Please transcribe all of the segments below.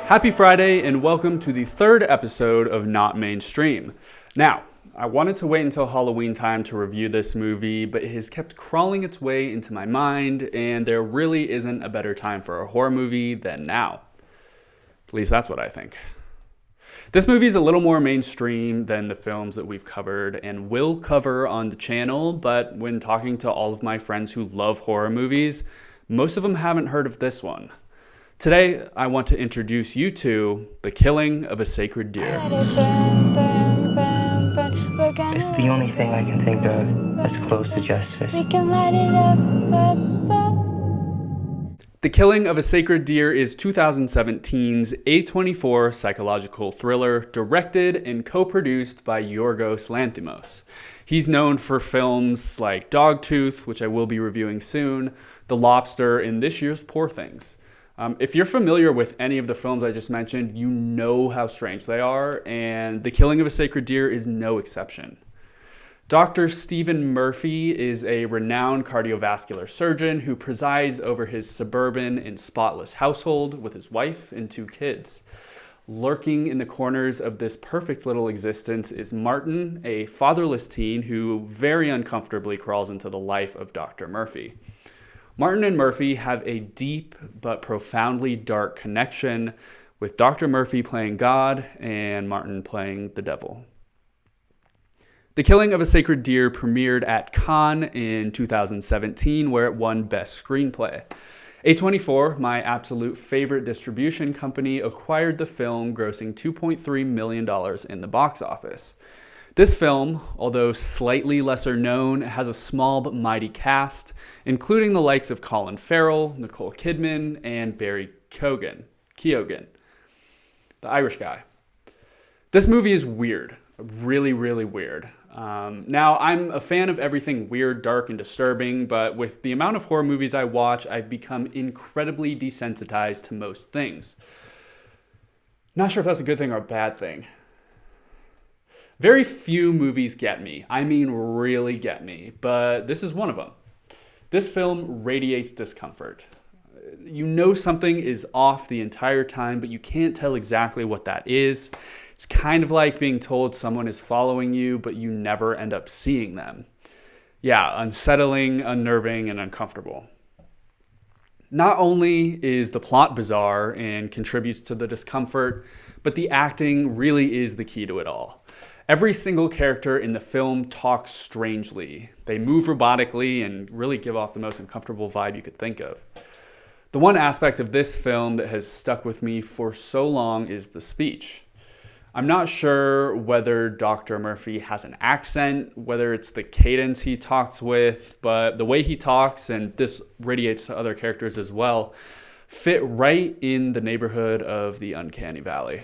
Happy Friday and welcome to the third episode of Not Mainstream. Now, I wanted to wait until Halloween time to review this movie, but it has kept crawling its way into my mind, and there really isn't a better time for a horror movie than now. At least that's what I think. This movie is a little more mainstream than the films that we've covered and will cover on the channel, but when talking to all of my friends who love horror movies, most of them haven't heard of this one. Today, I want to introduce you to The Killing of a Sacred Deer. It's the only thing I can think of as close to justice. The Killing of a Sacred Deer is 2017's A24 psychological thriller directed and co-produced by Yorgos Lanthimos. He's known for films like Dogtooth, which I will be reviewing soon, The Lobster, and this year's Poor Things. If you're familiar with any of the films I just mentioned, you know how strange they are, and The Killing of a Sacred Deer is no exception. Dr. Stephen Murphy is a renowned cardiovascular surgeon who presides over his suburban and spotless household with his wife and 2 kids. Lurking in the corners of this perfect little existence is Martin, a fatherless teen who very uncomfortably crawls into the life of Dr. Murphy. Martin and Murphy have a deep but profoundly dark connection, with Dr. Murphy playing God and Martin playing the devil. The Killing of a Sacred Deer premiered at Cannes in 2017, where it won Best Screenplay. A24, my absolute favorite distribution company, acquired the film, grossing $2.3 million in the box office. This film, although slightly lesser known, has a small but mighty cast, including the likes of Colin Farrell, Nicole Kidman, and Barry Keoghan, the Irish guy. This movie is weird, really, really weird. Now, I'm a fan of everything weird, dark, and disturbing, but with the amount of horror movies I watch, I've become incredibly desensitized to most things. Not sure if that's a good thing or a bad thing. Very few movies get me. I mean, really get me, but this is one of them. This film radiates discomfort. You know something is off the entire time, but you can't tell exactly what that is. It's kind of like being told someone is following you, but you never end up seeing them. Yeah, unsettling, unnerving, and uncomfortable. Not only is the plot bizarre and contributes to the discomfort, but the acting really is the key to it all. Every single character in the film talks strangely. They move robotically and really give off the most uncomfortable vibe you could think of. The one aspect of this film that has stuck with me for so long is the speech. I'm not sure whether Dr. Murphy has an accent, whether it's the cadence he talks with, but the way he talks, and this radiates to other characters as well, fit right in the neighborhood of the uncanny valley.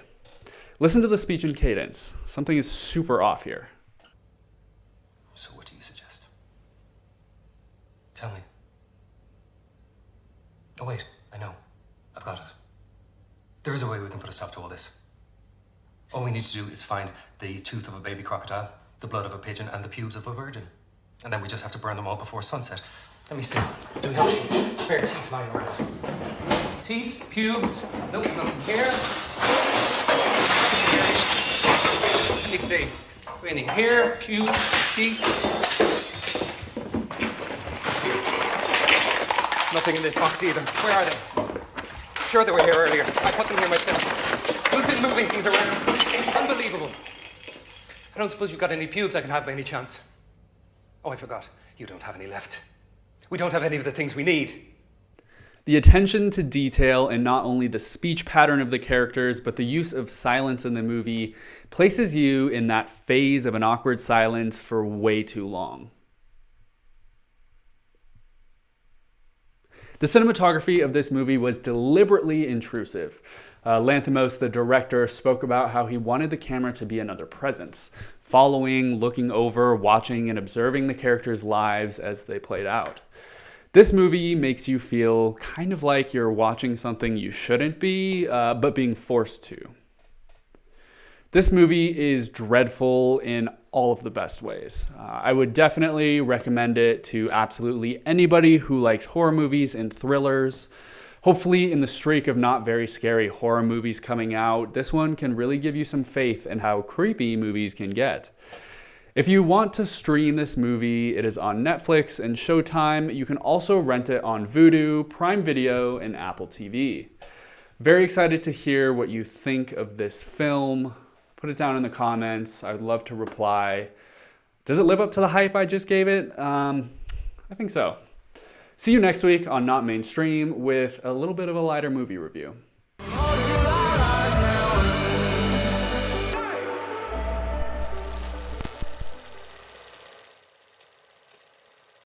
Listen to the speech and cadence. Something is super off here. So what do you suggest? Tell me. Oh wait, I know. I've got it. There is a way we can put a stop to all this. All we need to do is find the tooth of a baby crocodile, the blood of a pigeon, and the pubes of a virgin. And then we just have to burn them all before sunset. Let me see. Do we have any spare teeth lying around? Teeth? Pubes? Nope, nothing here. Let me see. Do we have any hair, pubes, teeth? Nothing in this box either. Where are they? Sure they were here earlier. I put them here myself. Who's been moving things around? It's unbelievable. I don't suppose you've got any pubes I can have by any chance. Oh, I forgot. You don't have any left. We don't have any of the things we need. The attention to detail and not only the speech pattern of the characters, but the use of silence in the movie places you in that phase of an awkward silence for way too long. The cinematography of this movie was deliberately intrusive. Lanthimos, the director, spoke about how he wanted the camera to be another presence, following, looking over, watching, and observing the characters' lives as they played out. This movie makes you feel kind of like you're watching something you shouldn't be, but being forced to. This movie is dreadful in all of the best ways. I would definitely recommend it to absolutely anybody who likes horror movies and thrillers. Hopefully, in the streak of not very scary horror movies coming out, this one can really give you some faith in how creepy movies can get. If you want to stream this movie, it is on Netflix and Showtime. You can also rent it on Vudu, Prime Video, and Apple TV. Very excited to hear what you think of this film. Put it down in the comments. I would love to reply. Does it live up to the hype I just gave it? I think so. See you next week on Not Mainstream with a little bit of a lighter movie review.